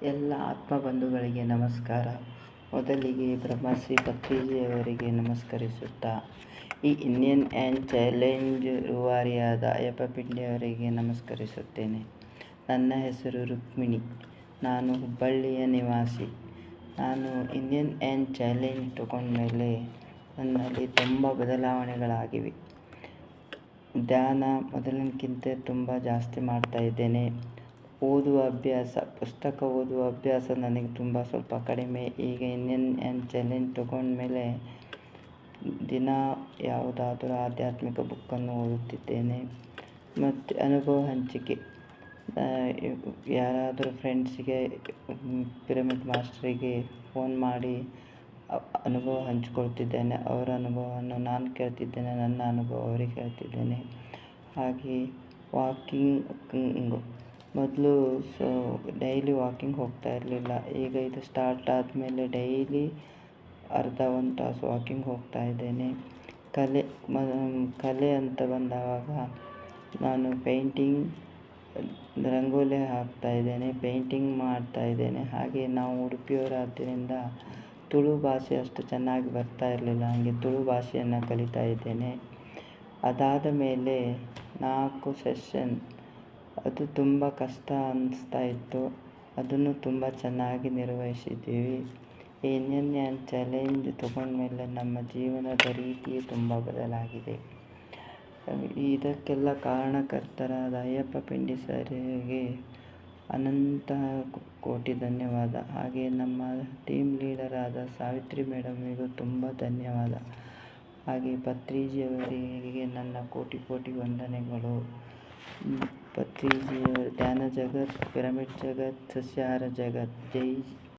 ಎಲ್ಲ ಆತ್ಮಬಂಧುಗಳಿಗೆ ನಮಸ್ಕಾರ. ಮೊದಲಿಗೆ ಬ್ರಹ್ಮಶ್ರೀ ಪತ್ರಿಜಿಯವರಿಗೆ ನಮಸ್ಕರಿಸುತ್ತಾ, ಈ ಇಂಡಿಯನ್ ಆ್ಯಂಡ್ ಚಾಲೆಂಜ್ ರೂವಾರಿಯಾದ ಅಯ್ಯಪ್ಪ ಪಿಂಡಿಯವರಿಗೆ ನಮಸ್ಕರಿಸುತ್ತೇನೆ. ನನ್ನ ಹೆಸರು ರುಕ್ಮಿಣಿ. ನಾನು ಹುಬ್ಬಳ್ಳಿಯ ನಿವಾಸಿ. ನಾನು ಇಂಡಿಯನ್ ಆ್ಯಂಡ್ ಚಾಲೆಂಜ್ ತಗೊಂಡ್ಮೇಲೆ ನನ್ನಲ್ಲಿ ತುಂಬ ಬದಲಾವಣೆಗಳಾಗಿವೆ. ಧ್ಯಾನ ಮೊದಲಿನಕ್ಕಿಂತ ತುಂಬ ಜಾಸ್ತಿ ಮಾಡ್ತಾಯಿದ್ದೇನೆ. ಓದುವ ಅಭ್ಯಾಸ, ಪುಸ್ತಕ ಓದುವ ಅಭ್ಯಾಸ ನನಗೆ ಸ್ವಲ್ಪ ಕಡಿಮೆ. ಈಗ ಇಂಡಿಯನ್ ಆ್ಯಂಡ್ ಚಾಲೆಂಜ್ ತಗೊಂಡ್ಮೇಲೆ ದಿನ ಯಾವುದಾದರೂ ಆಧ್ಯಾತ್ಮಿಕ ಬುಕ್ಕನ್ನು ಓದುತ್ತಿದ್ದೇನೆ. ಮತ್ತು ಅನುಭವ ಹಂಚಿಕೆ, ಯಾರಾದರೂ ಫ್ರೆಂಡ್ಸಿಗೆ, ಪಿರಮಿಡ್ ಮಾಸ್ಟರಿಗೆ ಫೋನ್ ಮಾಡಿ ಅನುಭವ ಹಂಚಿಕೊಳ್ತಿದ್ದೇನೆ. ಅವರ ಅನುಭವವನ್ನು ನಾನು ಕೇಳ್ತಿದ್ದೇನೆ, ನನ್ನ ಅನುಭವ ಅವರಿಗೆ ಹೇಳ್ತಿದ್ದೇನೆ. ಹಾಗೆ ವಾಕಿಂಗ್, ಮೊದಲು ಡೈಲಿ ವಾಕಿಂಗ್ ಹೋಗ್ತಾ ಇರಲಿಲ್ಲ. ಈಗ ಇದು ಸ್ಟಾರ್ಟ್ ಆದಮೇಲೆ ಡೈಲಿ ಅರ್ಧ 1 ತಾಸು ವಾಕಿಂಗ್ ಹೋಗ್ತಾ ಇದ್ದೇನೆ. ಕಲೆ ಅಂತ ಬಂದಾಗ ನಾನು ಪೇಂಟಿಂಗ್, ರಂಗೋಲಿ ಹಾಕ್ತಾಯಿದ್ದೇನೆ, ಪೇಂಟಿಂಗ್ ಮಾಡ್ತಾಯಿದ್ದೇನೆ. ಹಾಗೆ ನಾವು ಉಡುಪಿಯವರಾದ್ದರಿಂದ ತುಳು ಭಾಷೆ ಅಷ್ಟು ಚೆನ್ನಾಗಿ ಬರ್ತಾ ಇರಲಿಲ್ಲ. ಹಾಗೆ ತುಳು ಭಾಷೆಯನ್ನು ಕಲಿತಾ ಇದ್ದೇನೆ. ಅದಾದ ಮೇಲೆ 4 ಸೆಷನ್, ಅದು ತುಂಬ ಕಷ್ಟ ಅನ್ನಿಸ್ತಾ ಇತ್ತು. ಅದನ್ನು ತುಂಬ ಚೆನ್ನಾಗಿ ನಿರ್ವಹಿಸಿದ್ದೀವಿ. ಈ ಇಂಡಿಯನ್ ಆ್ಯಂಡ್ ಚಾಲೆಂಜ್ ತಗೊಂಡ್ಮೇಲೆ ನಮ್ಮ ಜೀವನದ ರೀತಿಯೇ ತುಂಬ ಬದಲಾಗಿದೆ. ಇದಕ್ಕೆಲ್ಲ ಕಾರಣಕರ್ತರಾದ ಅಯ್ಯಪ್ಪ ಪಿಂಡಿ ಸರಿಗೆ ಅನಂತ ಕೋಟಿ ಧನ್ಯವಾದ. ಹಾಗೆ ನಮ್ಮ ಟೀಮ್ ಲೀಡರ್ ಆದ ಸಾವಿತ್ರಿ ಮೇಡಮಿಗೂ ತುಂಬ ಧನ್ಯವಾದ. ಹಾಗೆ ಪತ್ರಿಜಿಯವರಿಗೆ ನನ್ನ ಕೋಟಿ ವಂದನೆಗಳು. ಪತ್ರಿಜಿಯವರು ಧ್ಯಾನ ಜಗತ್, ಪಿರಮಿಡ್ ಜಗತ್, ಸಸ್ಯಾಹಾರ ಜಗತ್. ಜೈ